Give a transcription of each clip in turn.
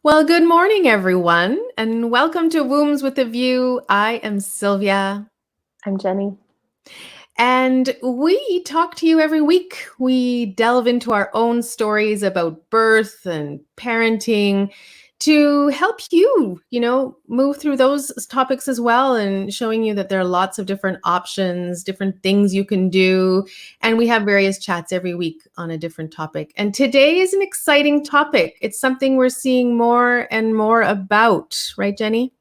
Well, good morning, everyone, and welcome to Wombs with a View. I am Sylvia, I'm Jenny. and we talk to you every week. We delve into our own stories about birth and parenting to help move through those topics as well, and showing you that there are lots of different options, different things you can do. And we have various chats every week on a different topic. And today is an exciting topic. It's something we're seeing more and more about, right, Jenny?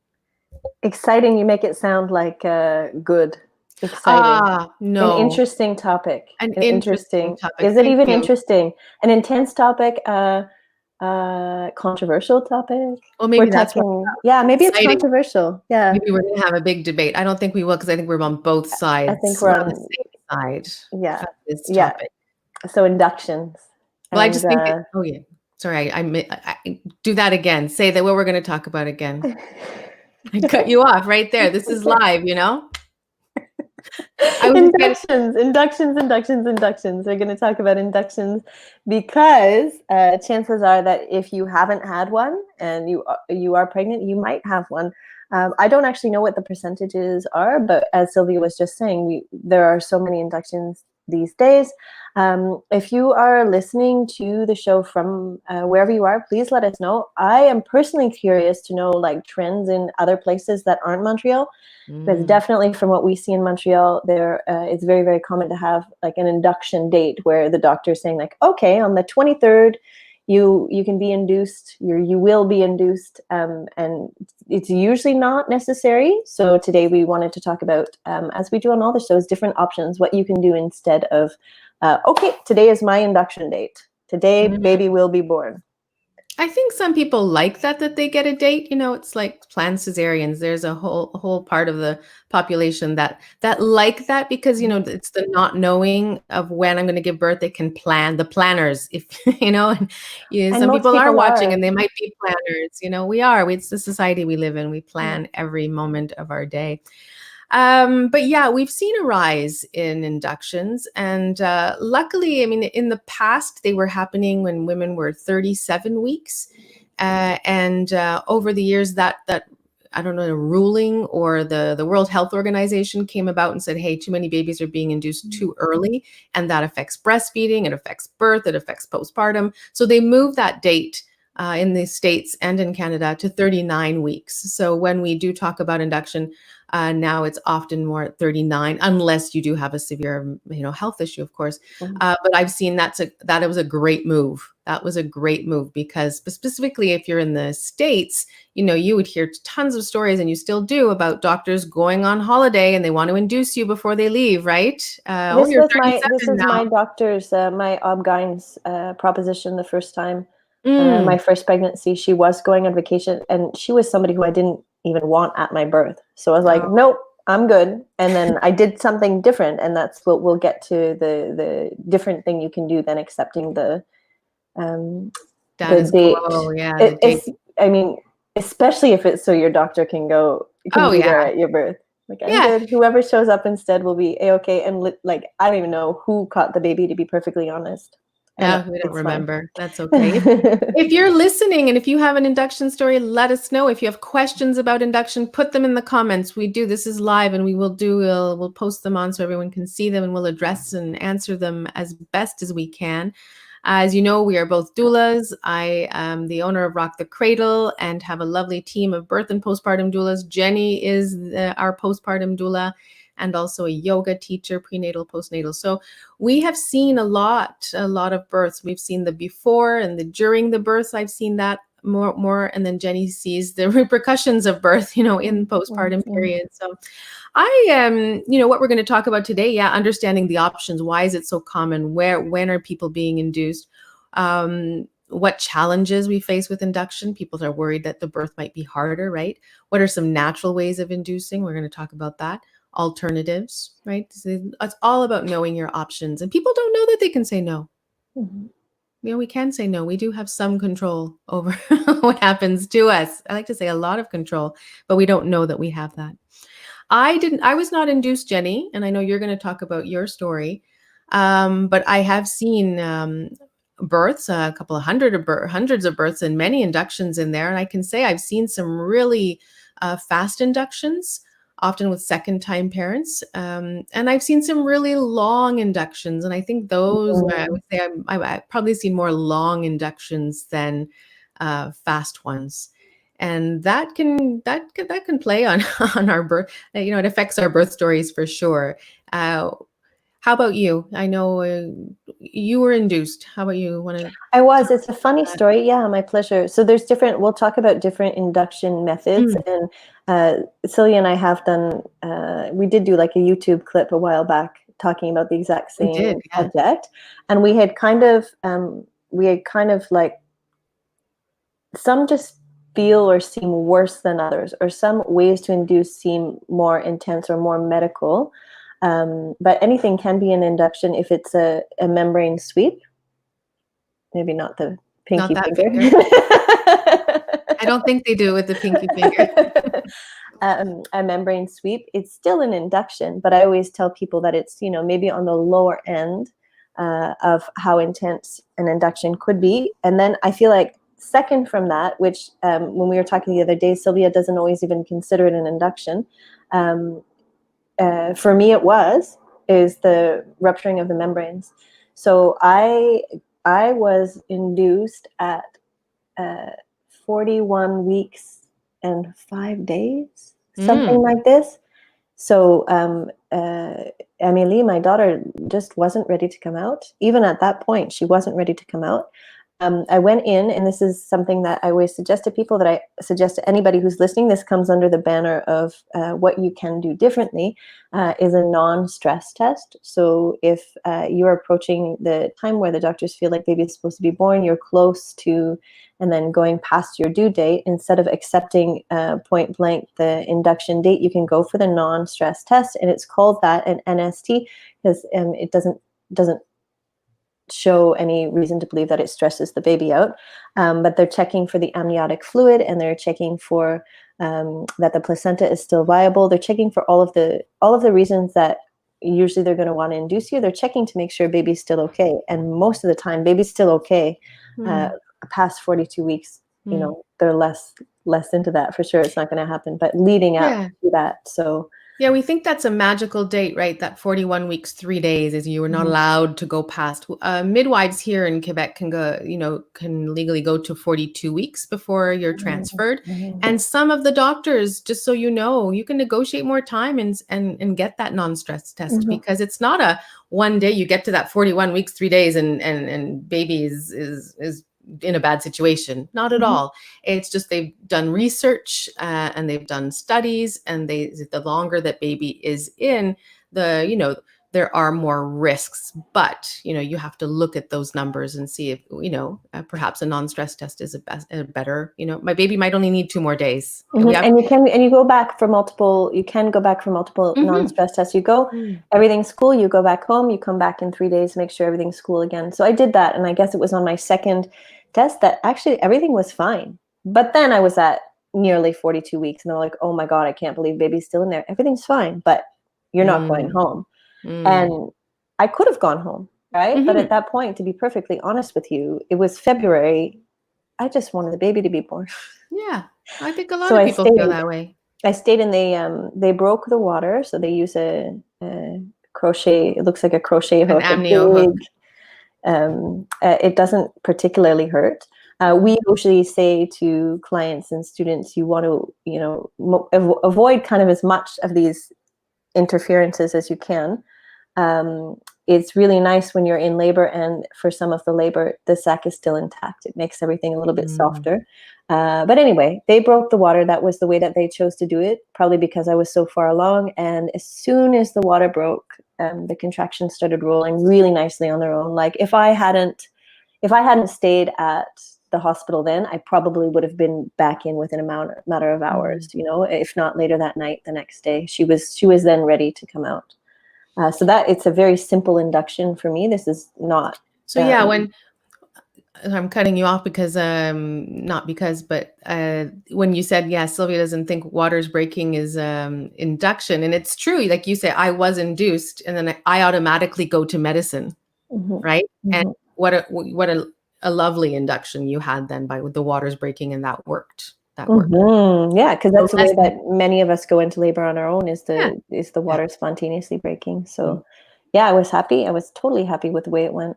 Exciting, you make it sound like good. Exciting. An No, interesting topic. an An interesting interesting. topic. Is it Thank even you. interesting? An intense topic, controversial topic? Well, We're maybe that's what talking, yeah, maybe it's exciting. controversial. Yeah. Maybe we're gonna have a big debate. I don't think we will, because I think we're on both I think sides. we're We're on the on, same side yeah. of this Yeah. topic. So inductions. Well, I And just think oh yeah. Sorry, I do that again. Say that what we're going to talk about again. I cut you off right there. This is live, you know? I was just getting inductions. We're going to talk about inductions because chances are that if you haven't had one and you are pregnant, you might have one. I don't actually know what the percentages are, but as Sylvia was just saying, there are so many inductions these days. If you are listening to the show from wherever you are, please let us know. I am personally curious to know like trends in other places that aren't Montreal. Because definitely from what we see in Montreal, it's very, very common to have like an induction date where the doctor is saying like, okay, on the 23rd, you can be induced, you will be induced, and it's usually not necessary. So today we wanted to talk about, as we do on all the shows, different options, what you can do instead of, okay, today is my induction date. Today, baby will be born. I think some people like that they get a date. It's like planned cesareans. There's a whole part of the population that like that, because it's the not knowing of when I'm going to give birth. They can plan, the planners, if and And some most people are people watching are. and they might be planners. It's the society we live in. We plan every moment of our day. But yeah, we've seen a rise in inductions. And luckily, I mean, in the past, they were happening when women were 37 weeks. And over the years, that I don't know, a ruling or the World Health Organization came about and said, hey, too many babies are being induced too early. And that affects breastfeeding, it affects birth, it affects postpartum. So they moved that date in the States and in Canada to 39 weeks. So when we do talk about induction, now it's often more at 39, unless you do have a severe, health issue, of course. But I've seen that it was a great move. That was a great move, because specifically if you're in the States, you would hear tons of stories, and you still do, about doctors going on holiday and they want to induce you before they leave, right? Oh, you're 37 This is now. my doctor's, my ob-gyns proposition the first time. Mm. My first pregnancy, she was going on vacation, and she was somebody who I didn't even want at my birth. So I was like, Oh, nope, I'm good. And then I did something different, and that's what we'll get to, the different thing you can do than accepting the status date. quo. Yeah, the date. It's, I mean, especially if it's so your doctor can Oh, be there yeah. at your birth. Like, I'm Yeah. good. Whoever shows up instead will be A-okay. And like, I don't even know who caught the baby, to be perfectly honest. And Yeah, we don't it's fine. remember. That's okay. If you're listening and if you have an induction story, let us know. If you have questions about induction, put them in the comments. This is live, and we'll post them on so everyone can see them, and we'll address and answer them as best as we can. As you know, we are both doulas. I am the owner of Rock the Cradle and have a lovely team of birth and postpartum doulas. Jenny is our postpartum doula, and also a yoga teacher, prenatal, postnatal. So we have seen a lot of births. We've seen the before and the during the births. I've seen that more, and then Jenny sees the repercussions of birth, in postpartum period. So what we're going to talk about today, understanding the options. Why is it so common? When are people being induced? What challenges we face with induction. People are worried that the birth might be harder, right? What are some natural ways of inducing? We're going to talk about that. Alternatives, right? It's all about knowing your options, and people don't know that they can say no. We can say no. We do have some control over what happens to us. I like to say a lot of control, but we don't know that we have that. I was not induced, Jenny, and I know you're going to talk about your story. But I have seen births, a couple of hundreds of births, and many inductions in there. And I can say I've seen some really fast inductions, often with second-time parents, and I've seen some really long inductions. And I think those, I would say, I've probably seen more long inductions than fast ones. And that can play on on our birth. It affects our birth stories for sure. How about you? I know you were induced. How about you? I was. It's a funny story. Yeah, my pleasure. So there's we'll talk about different induction methods. And Sylvia and I have done, we did do like a YouTube clip a while back talking about the exact same subject. And we had kind of like, some just feel or seem worse than others, or some ways to induce seem more intense or more medical. But anything can be an induction if it's a membrane sweep. Maybe not the pinky finger. I don't think they do with the pinky finger. A membrane sweep, it's still an induction, but I always tell people that it's, maybe on the lower end of how intense an induction could be. And then I feel like second from that, which when we were talking the other day, Sylvia doesn't always even consider it an induction. For me, is the rupturing of the membranes. So I was induced at 41 weeks and 5 days, something like this. So Amélie, my daughter, just wasn't ready to come out. Even at that point, she wasn't ready to come out. I went in, and this is something that I always suggest to people, that I suggest to anybody who's listening. This comes under the banner of what you can do differently, is a non-stress test. So if you're approaching the time where the doctors feel like baby is supposed to be born, you're close to, and then going past your due date, instead of accepting point blank the induction date, you can go for the non-stress test. And it's called that an NST because it doesn't show any reason to believe that it stresses the baby out, but they're checking for the amniotic fluid, and they're checking for that the placenta is still viable. They're checking for all of the reasons that usually they're going to want to induce you. They're checking to make sure baby's still okay, and most of the time baby's still okay. Past 42 weeks, they're less into that for sure. It's not going to happen, but leading up to that, so. Yeah, we think that's a magical date, right? That 41 weeks, 3 days is you are not allowed to go past. Midwives here in Quebec can go, can legally go to 42 weeks before you're transferred. And some of the doctors, just so you know, you can negotiate more time and get that non-stress test, because it's not a one day you get to that 41 weeks, 3 days and baby is in a bad situation. Not at all. It's just they've done research and they've done studies, and the longer that baby is in, there are more risks. But you have to look at those numbers and see if perhaps a non-stress test is a better. My baby might only need 2 more days. And you can go back for multiple. You can go back for multiple non-stress tests. You go, everything's cool. You go back home. You come back in 3 days, make sure everything's cool again. So I did that, and I guess it was on my second test that actually everything was fine. But then I was at nearly 42 weeks, and they're like, "Oh my God, I can't believe baby's still in there. Everything's fine, but you're not going home." And I could have gone home, right? But at that point, to be perfectly honest with you, it was February. I just wanted the baby to be born. Yeah, I think a lot of people feel that way. I stayed, and they broke the water, so they use a crochet. It looks like a crochet hook. An amnio hook. It doesn't particularly hurt. We usually say to clients and students, you want to, avoid kind of as much of these interferences as you can. It's really nice when you're in labor, and for some of the labor, the sac is still intact. It makes everything a little bit softer. But anyway, they broke the water. That was the way that they chose to do it, probably because I was so far along. And as soon as the water broke, the contractions started rolling really nicely on their own. Like if I hadn't stayed at the hospital then, I probably would have been back in within a matter of hours, if not later that night, the next day. She was then ready to come out. So that it's a very simple induction for me. This is not. So yeah, when I'm cutting you off because not because, but when you said, yeah, Sylvia doesn't think water's breaking is induction. And it's true. Like you say, I was induced, and then I automatically go to medicine. Right. And what a lovely induction you had then by the waters breaking, and that worked. That worked. Yeah, because that's the way less- that many of us go into labor on our own, is Yeah. the water spontaneously breaking. So yeah, I was happy. I was totally happy with the way it went.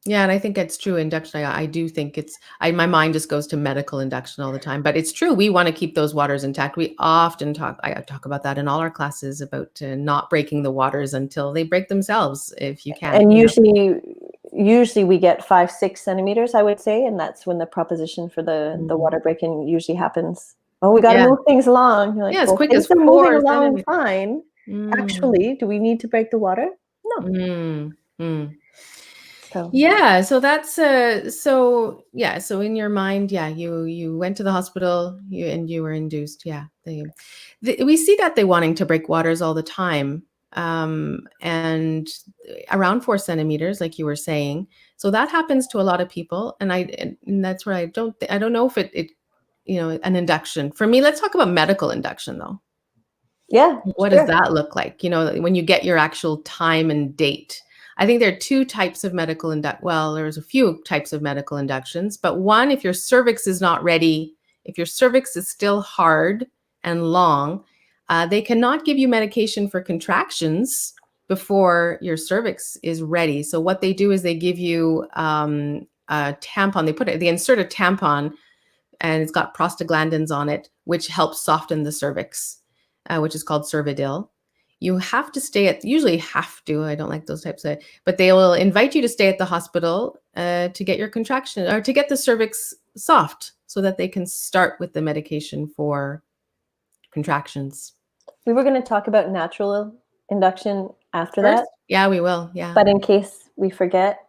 Yeah, and I think it's true. Induction, I do think my mind just goes to medical induction all the time, but it's true. We want to keep those waters intact. We often I talk about that in all our classes, about not breaking the waters until they break themselves, if you can. And usually we get 5-6 centimeters, I would say, and that's when the proposition for the water breaking usually happens. Oh, we got to move things along. You're like, as well, quick things as are moving 4 along centimeters. fine. Actually, do we need to break the water? No. So Yeah, so that's so in your mind, you went to the hospital, and you were induced. Yeah, we see that they wanting to break waters all the time, and around 4 centimeters, like you were saying. So that happens to a lot of people, and that's where I don't know if it an induction for me. Let's talk about medical induction though. yeah, What does that look like? When you get your actual time and date. I think there are 2 types of medical there's a few types of medical inductions, but one, if your cervix is not ready, if your cervix is still hard and long, they cannot give you medication for contractions before your cervix is ready. So what they do is they give you a tampon. They insert a tampon, and it's got prostaglandins on it, which helps soften the cervix, which is called Cervidil. You have to usually have to, I don't like those types of, but they will invite you to stay at the hospital to get your contraction, or to get the cervix soft, so that they can start with the medication for contractions. We were going to talk about natural induction after that. Yeah, we will. Yeah. But in case we forget,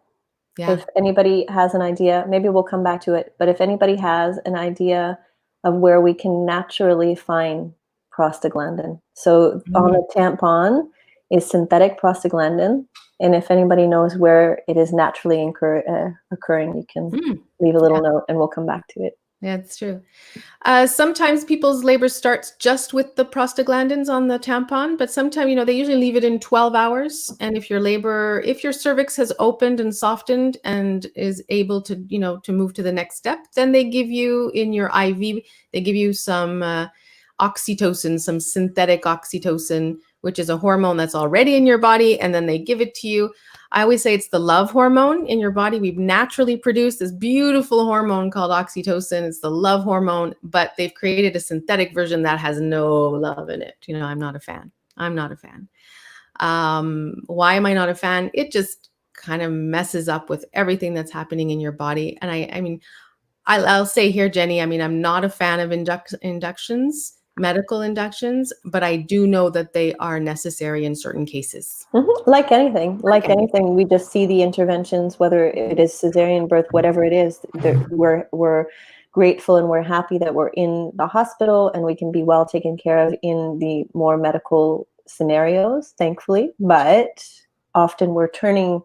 Yeah. if anybody has an idea, maybe we'll come back to it. But if anybody has an idea of where we can naturally find prostaglandin. So on the tampon is synthetic prostaglandin. And if anybody knows where it is naturally occurring, you can leave a little note and we'll come back to it. Yeah, it's true. Sometimes people's labor starts just with the prostaglandins on the tampon, but sometimes, they usually leave it in 12 hours. And if your cervix has opened and softened and is able to, to move to the next step, then they give you in your IV, they give you some oxytocin, some synthetic oxytocin, which is a hormone that's already in your body. And then they give it to you. I always say it's the love hormone in your body. We've naturally produced this beautiful hormone called oxytocin. It's the love hormone, but they've created a synthetic version that has no love in it. I'm not a fan. Why am I not a fan? It just kind of messes up with everything that's happening in your body. And I'll say here, Jenny, I'm not a fan of inductions, medical inductions, but I do know that they are necessary in certain cases. Like anything, we just see the interventions, whether it is cesarean birth, whatever it is, we're grateful and we're happy that we're in the hospital and we can be well taken care of in the more medical scenarios, thankfully. But often we're turning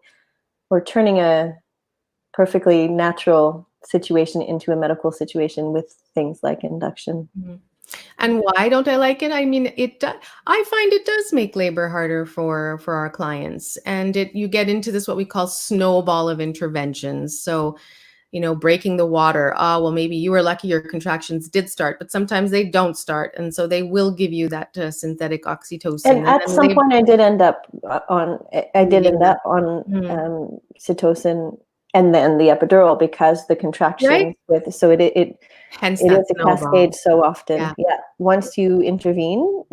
a perfectly natural situation into a medical situation with things like induction. And why don't I like it? I find it does make labor harder for our clients, and you get into this, what we call snowball of interventions. So, breaking the water. Oh, well, maybe you were lucky your contractions did start, but sometimes they don't start. And so they will give you that synthetic oxytocin. And at some point I did end up on oxytocin and then the epidural, because the contractions hence it is a cascade so often. Yeah. Once you intervene,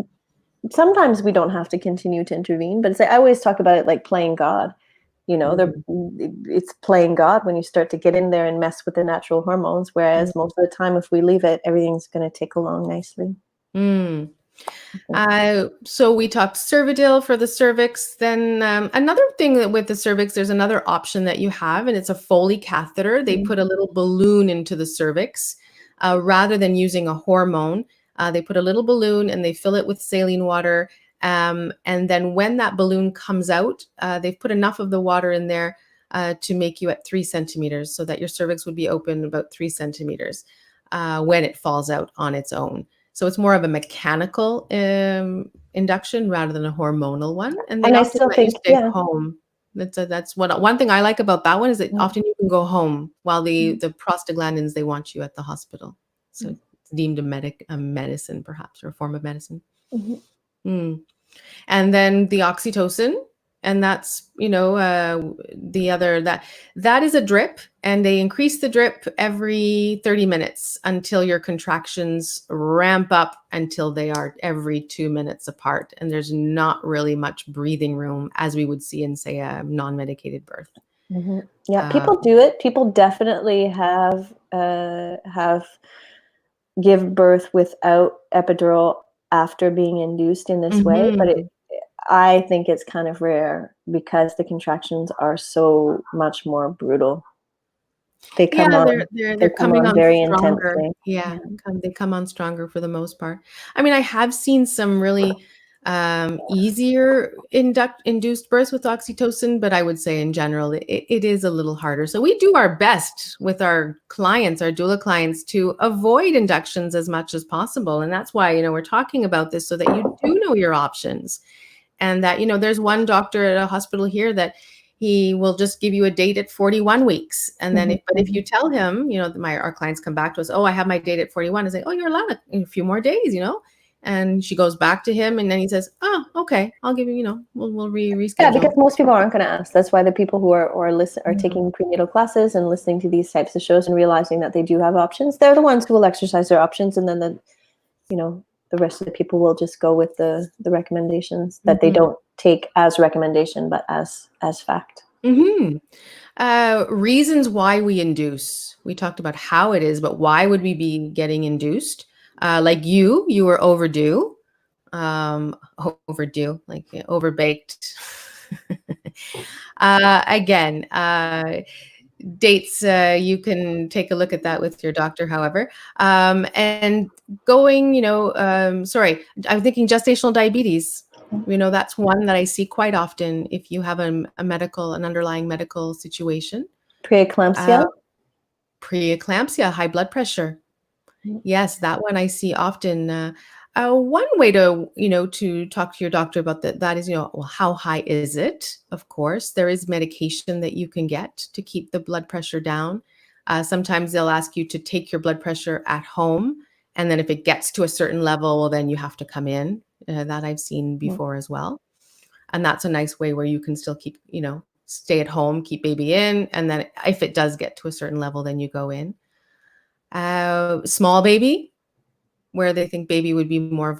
sometimes we don't have to continue to intervene, but I always talk about it like playing God. It's playing God when you start to get in there and mess with the natural hormones, whereas most of the time, if we leave it, everything's going to tick along nicely. So we talked Cervidil for the cervix. Then another thing with the cervix, there's another option that you have, and it's a Foley catheter. They put a little balloon into the cervix rather than using a hormone. They put a little balloon and they fill it with saline water. And then when that balloon comes out, they've put enough of the water in there to make you at 3 centimeters, so that your cervix would be open about 3 centimeters when it falls out on its own. So it's more of a mechanical induction rather than a hormonal one. And I still think stay home. That's one thing I like about that one, is that often you can go home, while the prostaglandins, they want you at the hospital. So it's deemed a medicine, perhaps, or a form of medicine. Mm. And then the oxytocin, and that's, the other, that is a drip, and they increase the drip every 30 minutes until your contractions ramp up until they are every 2 minutes apart. And there's not really much breathing room, as we would see in, say, a non-medicated birth. Yeah, people do it. People definitely have give birth without epidural after being induced in this way, but I think it's kind of rare because the contractions are so much more brutal. They come on. They're coming on very stronger. intensely. Yeah, they come on stronger for the most part. I mean, I have seen some really easier induced births with oxytocin, but I would say in general it is a little harder. So we do our best with our clients, our doula clients, to avoid inductions as much as possible, and that's why we're talking about this, so that you do know your options, and that there's one doctor at a hospital here that he will just give you a date at 41 weeks. And then if you tell him, our clients come back to us, oh, I have my date at 41. I say, oh, you're allowed a few more days, and she goes back to him, and then he says, oh, okay, I'll give you, we'll reschedule. Yeah, because most people aren't going to ask. That's why the people who are taking prenatal classes and listening to these types of shows and realizing that they do have options, they're the ones who will exercise their options. And then the rest of the people will just go with the recommendations that they don't take as recommendation, but as fact. Reasons why we induce. We talked about how it is, but why would we be getting induced? Like you were overdue, like overbaked. Again, dates, you can take a look at that with your doctor, however. And going, sorry, I'm thinking gestational diabetes. That's one that I see quite often if you have an underlying medical situation. Preeclampsia? Preeclampsia, high blood pressure. Yes, that one I see often. One way to talk to your doctor about that is, well, how high is it? Of course, there is medication that you can get to keep the blood pressure down. Sometimes they'll ask you to take your blood pressure at home, and then if it gets to a certain level, well, then you have to come in. That I've seen before as well. And that's a nice way where you can still keep, stay at home, keep baby in, and then if it does get to a certain level, then you go in. Small baby, where they think baby would be more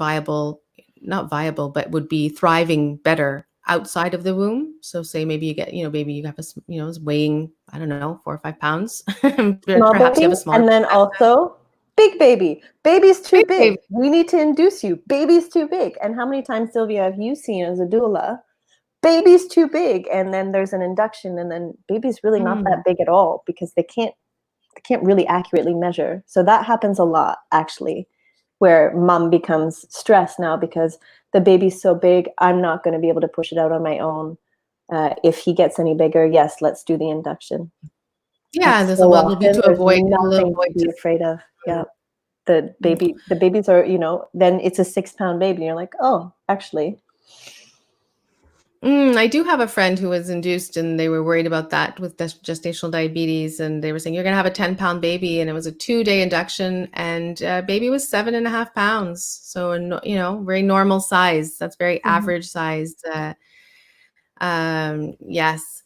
not viable, but would be thriving better outside of the womb. So say maybe you get, baby, you have is weighing, I don't know, 4 or 5 pounds. Perhaps you have a small. And then also big baby. Baby's too big. We need to induce you. Baby's too big. And how many times, Sylvia, have you seen as a doula, baby's too big, and then there's an induction, and then baby's really not that big at all because they can't really accurately measure. So that happens a lot, actually, where mom becomes stressed now because the baby's so big, I'm not going to be able to push it out on my own. If he gets any bigger, yes, let's do the induction. Yeah, there's a little bit to avoid. Nothing to be afraid of. Yeah, the babies are, then it's a 6-pound baby, and you're like, oh, actually. I do have a friend who was induced, and they were worried about that with gestational diabetes, and they were saying you're going to have a 10-pound baby, and it was a 2-day induction, and baby was 7.5 pounds. So very normal size. That's very average sized. Yes.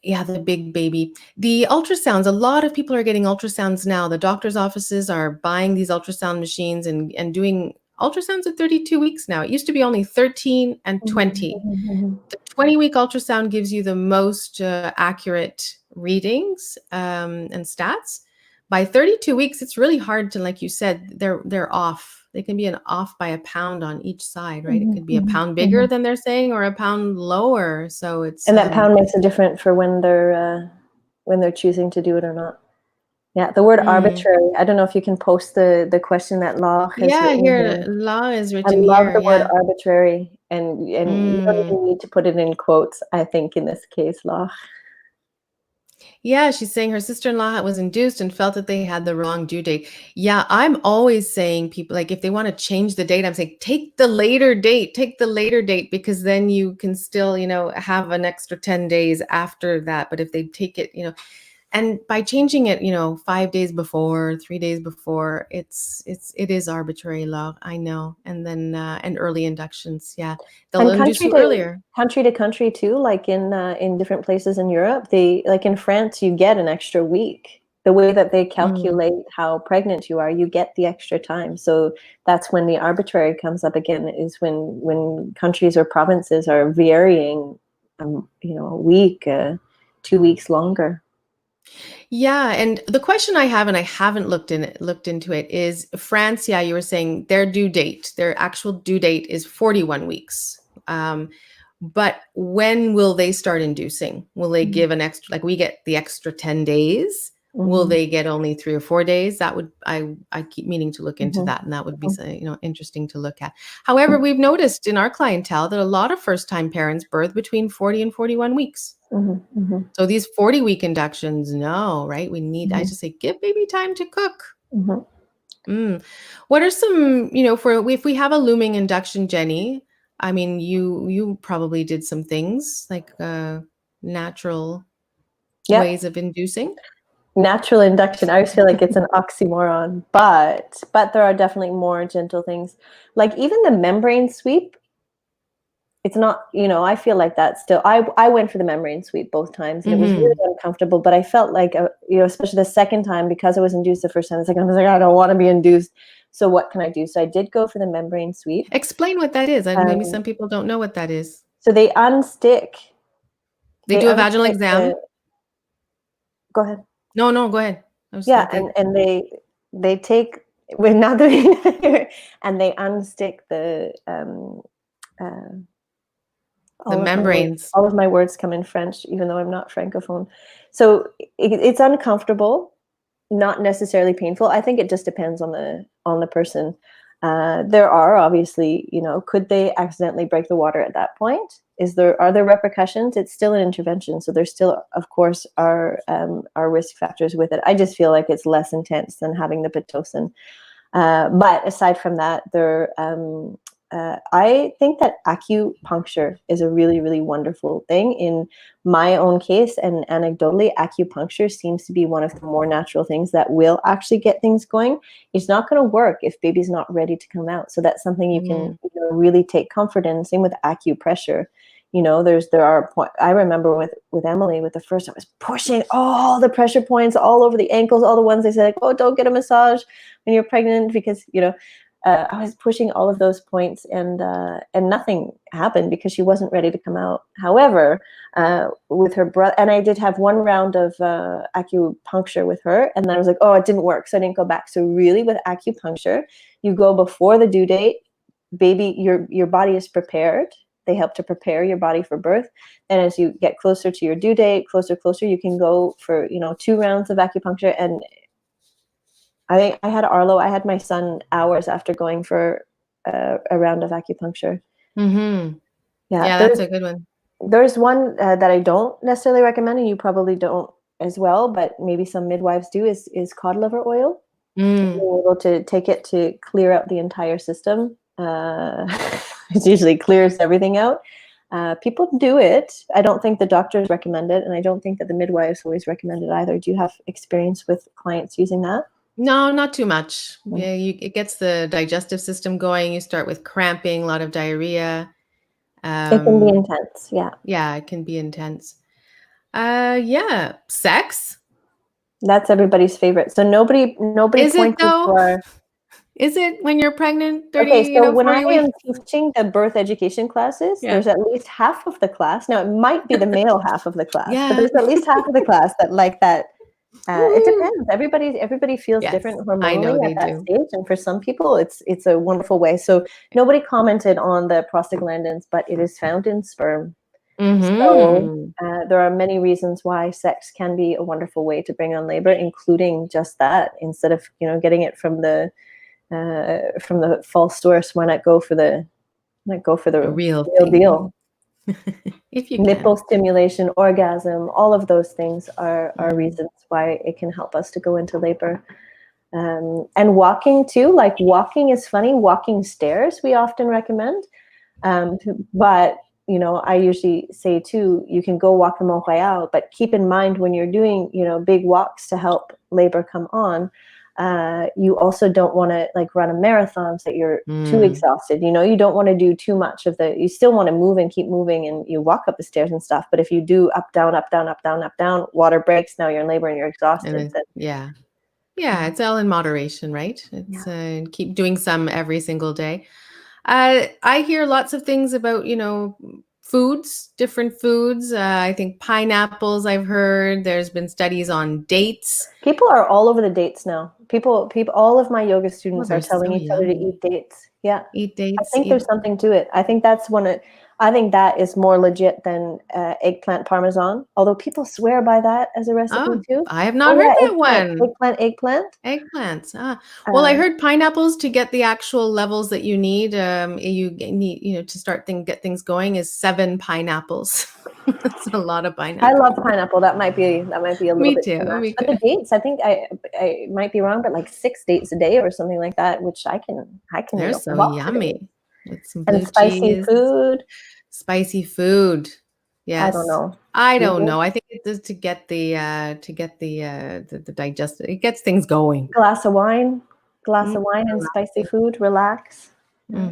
Yeah, the big baby. The ultrasounds, a lot of people are getting ultrasounds now. The doctor's offices are buying these ultrasound machines and doing ultrasounds at 32 weeks now. It used to be only 13 and 20. The 20-week ultrasound gives you the most accurate readings and stats. By 32 weeks, it's really hard to, like you said, they're off. They can be off by a pound on each side, right? It could be a pound bigger than they're saying, or a pound lower. So it's that pound makes a difference for when they're choosing to do it or not. Yeah, the word arbitrary. I don't know if you can post the question that Law has written here. Law is written here. I love here, the word arbitrary, and you don't even need to put it in quotes, I think, in this case, Law. Yeah, she's saying her sister-in-law was induced and felt that they had the wrong due date. Yeah, I'm always saying people, like, if they want to change the date, I'm saying take the later date, because then you can still, have an extra 10 days after that. But if they take it, and by changing it, 5 days before, 3 days before, it is arbitrary law. I know. And then and early inductions, yeah, they'll And induce country you to earlier. country to country too, like in different places in Europe, they like in France, you get an extra week. The way that they Mm. calculate how pregnant you are, you get the extra time. So that's when the arbitrary comes up again, is when countries or provinces are varying, a week, 2 weeks longer. Yeah, and the question I have, and I haven't looked into it, is France. Yeah, you were saying their actual due date is 41 weeks. But when will they start inducing? Will they Mhm. give an extra, like we get the extra 10 days? Will Mhm. they get only 3 or 4 days? That would, I keep meaning to look into Mhm. that, and that would be interesting to look at. However, we've noticed in our clientele that a lot of first-time parents birth between 40 and 41 weeks. Mhm. Mhm. So these 40-week inductions, no, right? I Mhm. just say, give baby time to cook. Mhm. Mm. What are some, for if we have a looming induction, Jenny? I mean, you probably did some things like natural Yep. ways of inducing. Natural induction. I always feel like it's an oxymoron, but there are definitely more gentle things. Like even the membrane sweep, it's not, I feel like that still. I went for the membrane sweep both times and it was really Hmm. uncomfortable, but I felt like, especially the second time, because I was induced the first time, I was like, I don't want to be induced. So what can I do? So I did go for the membrane sweep. Explain what that is. Maybe Um, some people don't know what that is. so they unstick, They do a vaginal exam. go ahead. No, no, go ahead. I was Yeah, like and they take, we're not doing and they unstick the uh, the membranes. all of my words come in French, even though I'm not francophone. So it's uncomfortable, not necessarily painful. I think it just depends on the person. There are obviously, could they accidentally break the water at that point? Are there repercussions? It's still an intervention, so there still, of course, are risk factors with it. I just feel like it's less intense than having the pitocin. But aside from that, I think that acupuncture is a really, really wonderful thing. In my own case, and anecdotally, acupuncture seems to be one of the more natural things that will actually get things going. It's not going to work if baby's not ready to come out. So that's something you can Mm. really take comfort in. Same with acupressure. I remember with Emily, with the first, I was pushing all the pressure points all over the ankles, all the ones they said, like, oh, don't get a massage when you're pregnant, because I was pushing all of those points, and nothing happened because she wasn't ready to come out. However, with her brother, and I did have one round of acupuncture with her, and then I was like, oh, it didn't work, so I didn't go back. So really, with acupuncture, you go before the due date. Baby, your body is prepared. They help to prepare your body for birth. And as you get closer to your due date, closer, you can go for 2 rounds of acupuncture. And I had Arlo. I had my son hours after going for a round of acupuncture. Mm-hmm. Yeah, Yeah, that's a good one. there's one that I don't necessarily recommend, and you probably don't as well, but maybe some midwives do, is cod liver oil. Mm. Being able to take it to clear out the entire system. It usually clears everything out. People do it. I don't think the doctors recommend it, and I don't think that the midwives always recommend it either. Do you have experience with clients using that? No, not too much. Mm. Yeah, it gets the digestive system going. You start with cramping, a lot of diarrhea. It can be Um, intense, yeah. yeah, it can be intense. Yeah, sex. That's everybody's favorite. So nobody Is it pointed to though? our. Is it when you're pregnant, Okay, 30, so when I 40 am weeks? teaching the birth education classes, Yeah. there's at least half of the class. Now, it might be the male half of the class, but Yeah. there's at least half of the class that like that. It Woo. depends. Everybody feels Yes, different I hormonally know at they that do. stage, and for some people, it's a wonderful way. So nobody commented on the prostaglandins, but it is found in sperm. So Mm-hmm. there are many reasons why sex can be a wonderful way to bring on labor, including just that. Instead of getting it from the false source, why not go for the A real real thing. deal? If you Nipple can. stimulation, orgasm, all of those things are reasons why it can help us to go into labor. And walking too, like walking is funny. Walking stairs, we often recommend. But, you know, I usually say too, you can go walk the Mont Royal, but keep in mind when you're doing, you know, big walks to help labor come on, you also don't want to like run a marathon so that you're too exhausted. You know, you don't want to do too much of you still want to move and keep moving and you walk up the stairs and stuff. But if you do up, down, up, down, up, down, up, down, water breaks, now you're in labor and you're exhausted. And then, yeah. Yeah, it's all in moderation, right? It's keep doing some every single day. I hear lots of things about, you know, foods, different foods. I think pineapples, I've heard. There's been studies on dates. People are all over the dates now. People, all of my yoga Oh, students are they're telling so each other to yummy. eat dates. Yeah. Eat I dates. think there's something to it. I think that's I think that is more legit than eggplant parmesan. Although people swear by that as a recipe Oh, too. I have not Oh heard yeah, that one. eggplant. Eggplants. Well, I Uh, heard pineapples to get the actual levels that you need. You need, you know, to start get things going is 7 pineapples. That's a lot of I love pineapple. pineapple. That might be a little Me bit too. too much. Me But too. the dates, I think I might be wrong, but like 6 dates a day or something like that, which I can eat They're a whole so box a day. yummy with some And blue spicy cheese. food. Spicy food. I don't Yes. know. I don't Cheetos. know. I think it's to get the digestive. It gets things going. Glass Mm, of wine and spicy relaxing. food, relax. Yeah.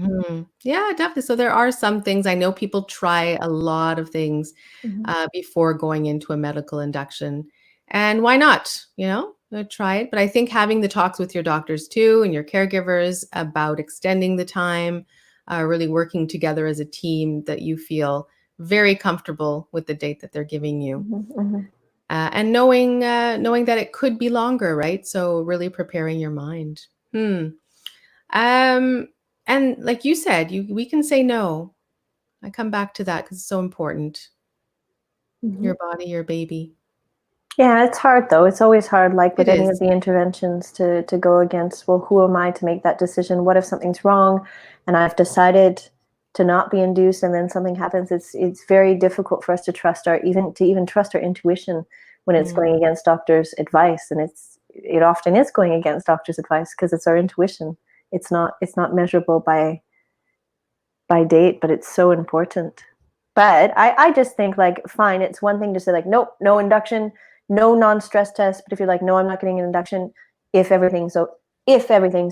Yeah, definitely. So there are some things. I know people try a lot of things Mhm. before going into a medical induction, and why not? You know, try it. But I think having the talks with your doctors too and your caregivers about extending the time, really working together as a team that you feel very comfortable with the date that they're giving you, Mhm, mhm. and knowing that it could be longer, right? So really preparing your mind. Hmm. Um, and like you said, we can say no. I come back to that because it's so important. Mhm. Your body, your baby. Yeah, it's hard though. It's always hard, like with It any of is. the interventions, to go against, well, who am I to make that decision? What if something's wrong and I've decided to not be induced and then something happens? It's very difficult for us to trust even trust our intuition when it's Mm, going against doctors' advice. And it often is going against doctors' advice because it's our intuition. It's not measurable by date, but it's so important. But I just think like, fine, it's one thing to say like, nope, no induction, no non-stress test. But if you're like, no, I'm not getting an induction, if everything's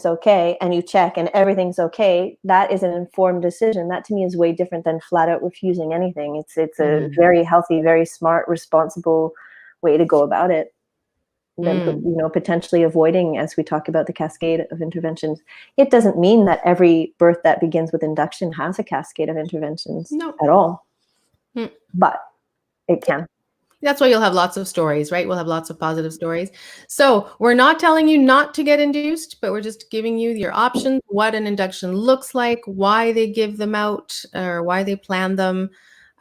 okay, and you check and everything's okay, that is an informed decision. That to me is way different than flat out refusing anything. It's a mhm, very healthy, very smart, responsible way to go about it. Then, mm. potentially avoiding, as we talk about the cascade of interventions. It doesn't mean that every birth that begins with induction has a cascade of interventions No. at all, Mm. but it can. That's why you'll have lots of stories, right? We'll have lots of positive stories. So we're not telling you not to get induced, but we're just giving you your options, what an induction looks like, why they give them out, or why they plan them,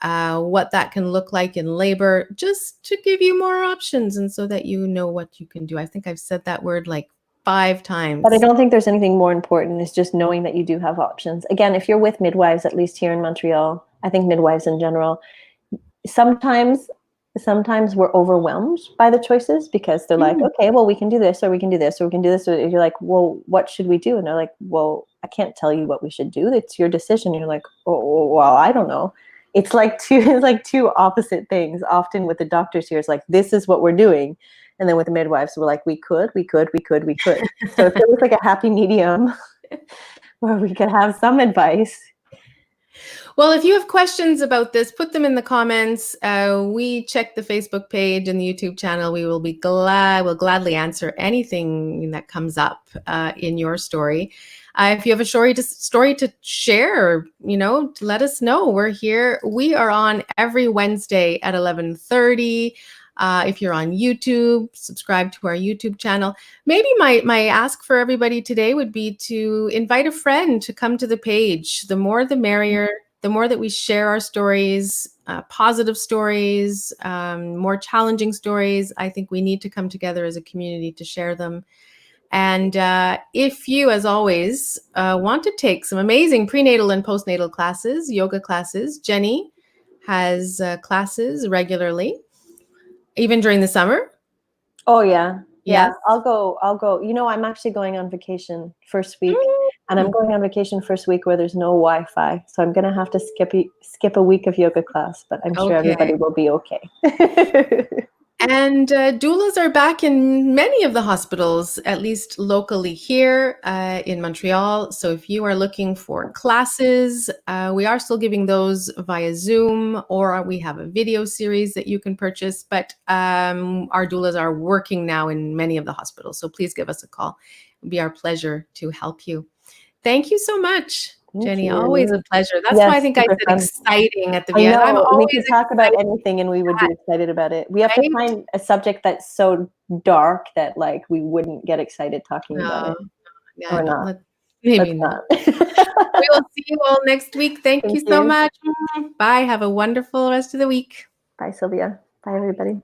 what that can look like in labor, just to give you more options and so that you know what you can do. I think I've said that word like 5 But I times. don't think there's anything more important is just knowing that you do have options. Again, if you're with midwives, at least here in Montreal, I think midwives in general, sometimes we're overwhelmed by the choices because they're like, Mm, okay, well, we can do this, or we can do this, or we can do this. Or you're like, well, what should we do? And they're like, well, I can't tell you what we should do. It's your decision. You're like, oh, well, I don't know. It's like two opposite things. Often with the doctors here, it's like, this is what we're doing. And then with the midwives, we're like, we could. So if there was like a happy medium where we could have some advice. Well, if you have questions about this, put them in the comments. We check the Facebook page and the YouTube channel. We'll gladly answer anything that comes up in your story. If you have a story to share, to let us know. We're here. We are on every Wednesday at 11:30. If you're on YouTube, subscribe to our YouTube channel. Maybe my ask for everybody today would be to invite a friend to come to the page. The more the merrier. The more that we share our stories, positive stories, more challenging stories, I think we need to come together as a community to share them. And if you, as always, want to take some amazing prenatal and postnatal classes, yoga classes, Jenny has classes regularly, even during the summer. Oh yeah. Yeah, Yes. I'll go. You know, I'm actually going on vacation first week, and I'm going on vacation first week where there's no Wi-Fi. So I'm gonna have to skip a week of yoga class, but I'm sure Okay. everybody will be okay. And doulas are back in many of the hospitals, at least locally here in Montreal. So if you are looking for classes, we are still giving those via Zoom, or we have a video series that you can purchase. But our doulas are working now in many of the hospitals. So please give us a call. It would be our pleasure to help you. Thank you so much, Jenny. Thank you. Always a pleasure. That's why I Yes, think I super said fun. exciting at the I beginning. I'm know, we always could talk about excited, anything and we would be excited about it. We have to right? find a subject that's so dark that like we wouldn't get excited talking about No, it. yeah, Or no, not. maybe Let's not. not. We will see you all next week. Thank you Thank so you. much. Bye. Have a wonderful rest of the week. Bye, Sylvia. Bye, everybody.